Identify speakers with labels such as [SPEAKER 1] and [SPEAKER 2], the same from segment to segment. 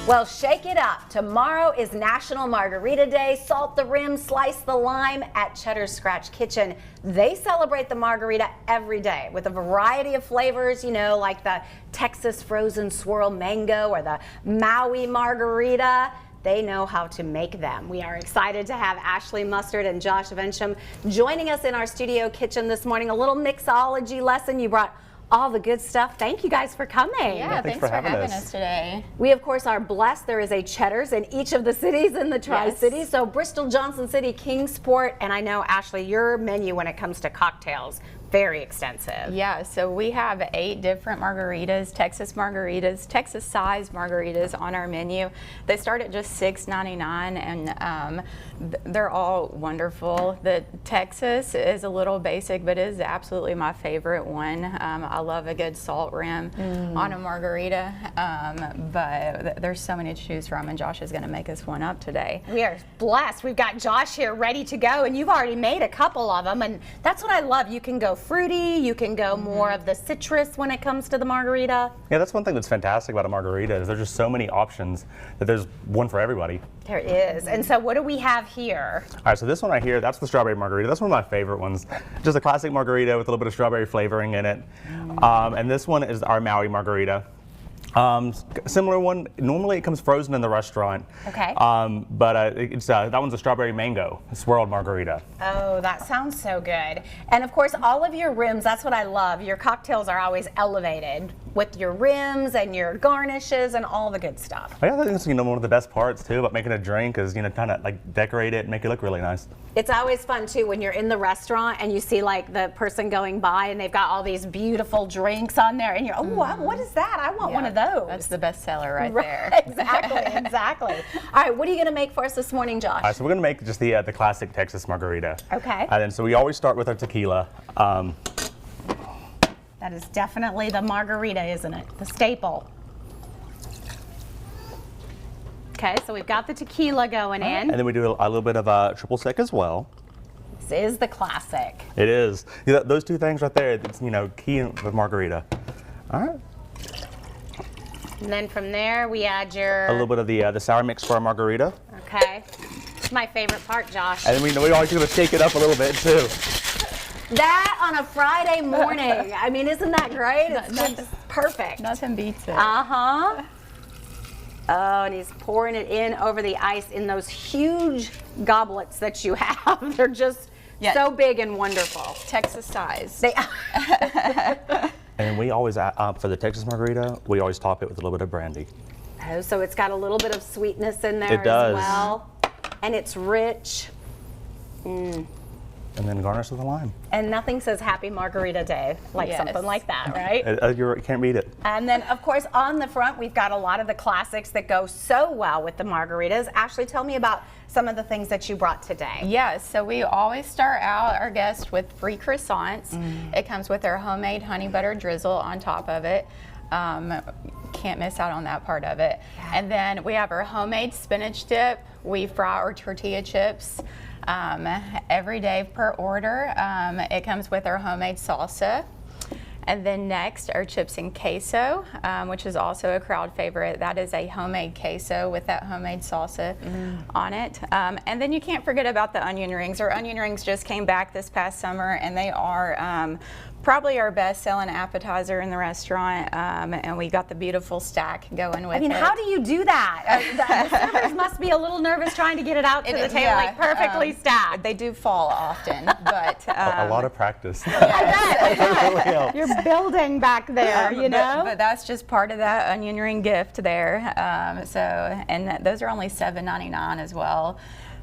[SPEAKER 1] Well, shake it up. Tomorrow is National Margarita Day. Salt the rim, slice the lime at Cheddar's Scratch Kitchen. They celebrate the margarita every day with a variety of flavors, you know, like the Texas frozen swirl mango or the Maui margarita. They know how to make them. We are excited to have Ashley Mustard and Josh Vengchiem joining us in our studio kitchen this morning. A little mixology lesson. You brought all the good stuff. Thank you guys for coming.
[SPEAKER 2] Yeah, thanks for having us today.
[SPEAKER 1] We of course are blessed. There is a Cheddar's in each of the cities in the Tri-Cities.
[SPEAKER 2] Yes.
[SPEAKER 1] So Bristol, Johnson City, Kingsport, and I know, Ashley, your menu when it comes to cocktails, very extensive.
[SPEAKER 2] Yeah, so we have 8 different margaritas, Texas size margaritas on our menu. They start at just $6.99 and they're all wonderful. The Texas is a little basic, but it is absolutely my favorite one. I love a good salt rim on a margarita, but there's so many to choose from, and Josh is going to make us one up today.
[SPEAKER 1] We are blessed. We've got Josh here ready to go, and you've already made a couple of them, and that's what I love. You can go fruity, you can go more of the citrus when it comes to the margarita.
[SPEAKER 3] Yeah, that's one thing that's fantastic about a margarita is there's just so many options that there's one for everybody.
[SPEAKER 1] There is. And so what do we have here?
[SPEAKER 3] All right, so this one right here, that's the strawberry margarita. That's one of my favorite ones. Just a classic margarita with a little bit of strawberry flavoring in it. And this one is our Maui margarita. Similar one. Normally it comes frozen in the restaurant.
[SPEAKER 1] Okay.
[SPEAKER 3] But that one's a strawberry mango swirled margarita.
[SPEAKER 1] Oh, that sounds so good. And of course, all of your rims, that's what I love. Your cocktails are always elevated with your rims and your garnishes and all the good stuff.
[SPEAKER 3] Oh, yeah, I think that's one of the best parts too about making a drink is kind of like decorate it and make it look really nice.
[SPEAKER 1] It's always fun too when you're in the restaurant and you see like the person going by and they've got all these beautiful drinks on there and you're, oh, what is that? I want one of those.
[SPEAKER 2] That's the best seller right there.
[SPEAKER 1] Exactly. All right, what are you going to make for us this morning, Josh?
[SPEAKER 3] All right, so we're going to make just the classic Texas margarita.
[SPEAKER 1] Okay.
[SPEAKER 3] And then so we always start with our tequila.
[SPEAKER 1] That is definitely the margarita, isn't it? The staple. Okay, so we've got the tequila going in.
[SPEAKER 3] And then we do a little bit of triple sec as well.
[SPEAKER 1] This is the classic.
[SPEAKER 3] It is. Those two things right there, it's key with margarita. All right.
[SPEAKER 1] And then from there we add your...
[SPEAKER 3] A little bit of the sour mix for our margarita.
[SPEAKER 1] Okay. It's my favorite part, Josh.
[SPEAKER 3] And then we always going to shake it up a little bit too.
[SPEAKER 1] That on a Friday morning. I mean, isn't that great? It's just perfect.
[SPEAKER 2] Nothing beats it.
[SPEAKER 1] Uh-huh. Oh, and he's pouring it in over the ice in those huge goblets that you have. They're just so big and wonderful.
[SPEAKER 2] Texas size.
[SPEAKER 1] They
[SPEAKER 3] And we always, for the Texas margarita, we always top it with a little bit of brandy.
[SPEAKER 1] Oh, so it's got a little bit of sweetness in there
[SPEAKER 3] It does.
[SPEAKER 1] as well. And it's rich.
[SPEAKER 3] And then garnish with a lime.
[SPEAKER 1] And nothing says Happy Margarita Day like something like that, right?
[SPEAKER 3] You can't beat it.
[SPEAKER 1] And then, of course, on the front, we've got a lot of the classics that go so well with the margaritas. Ashley, tell me about some of the things that you brought today.
[SPEAKER 2] Yes, so we always start out our guests with free croissants. It comes with our homemade honey butter drizzle on top of it. Can't miss out on that part of it. And then we have our homemade spinach dip. We fry our tortilla chips every day per order. It comes with our homemade salsa. And then next, our chips and queso, which is also a crowd favorite. That is a homemade queso with that homemade salsa on it. And then you can't forget about the onion rings. Our onion rings just came back this past summer, and they are probably our best selling appetizer in the restaurant, and we got the beautiful stack going with it.
[SPEAKER 1] I mean, how do you do that? The servers must be a little nervous trying to get it out to the table like perfectly stacked.
[SPEAKER 2] They do fall often, but
[SPEAKER 3] a lot of practice.
[SPEAKER 1] I bet. You're building back there, you know?
[SPEAKER 2] But that's just part of that onion ring gift there. And those are only $7.99 as well.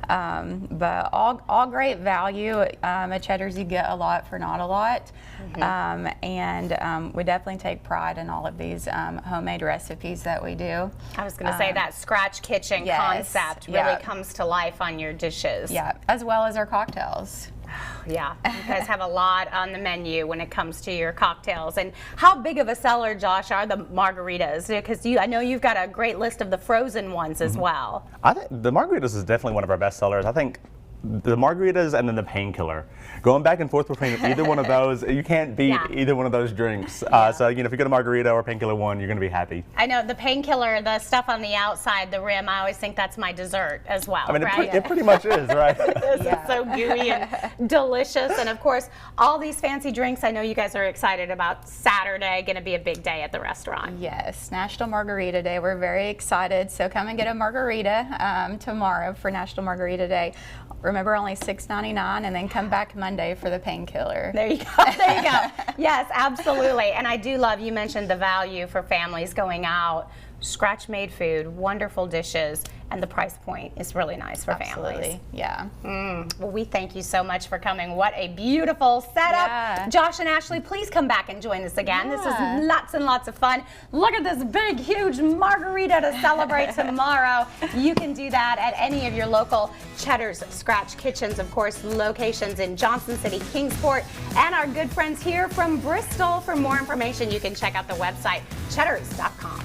[SPEAKER 2] But all great value. At Cheddar's you get a lot for not a lot. And we definitely take pride in all of these homemade recipes that we do.
[SPEAKER 1] I was going to say that scratch kitchen concept really comes to life on your dishes.
[SPEAKER 2] Yeah, as well as our cocktails.
[SPEAKER 1] Yeah, you guys have a lot on the menu when it comes to your cocktails. And how big of a seller, Josh, are the margaritas? Because I know you've got a great list of the frozen ones as well.
[SPEAKER 3] I think the margaritas is definitely one of our best sellers. I think the margaritas and then the painkiller. Going back and forth between either one of those, you can't beat either one of those drinks. So, you know, if you get a margarita or painkiller one, you're going to be happy.
[SPEAKER 4] I know the painkiller, the stuff on the outside, the rim, I always think that's my dessert as well,
[SPEAKER 3] I mean,
[SPEAKER 4] right?
[SPEAKER 3] it pretty much is, right?
[SPEAKER 4] This is so gooey and delicious. And of course, all these fancy drinks, I know you guys are excited about. Saturday, going to be a big day at the restaurant.
[SPEAKER 2] Yes, National Margarita Day. We're very excited. So come and get a margarita tomorrow for National Margarita Day. Remember, only $6.99, and then come back Monday for the painkiller.
[SPEAKER 4] There you go. There you go. Yes, absolutely. And I do love, you mentioned the value for families going out. Scratch-made food, wonderful dishes, and the price point is really nice for families.
[SPEAKER 2] Absolutely, yeah.
[SPEAKER 4] Well, we thank you so much for coming. What a beautiful setup.
[SPEAKER 2] Yeah.
[SPEAKER 4] Josh and Ashley, please come back and join us again. This
[SPEAKER 2] Yeah.
[SPEAKER 4] is lots and lots of fun. Look at this big, huge margarita to celebrate tomorrow. You can do that at any of your local Cheddar's Scratch Kitchens, of course, locations in Johnson City, Kingsport, and our good friends here from Bristol. For more information, you can check out the website, cheddars.com.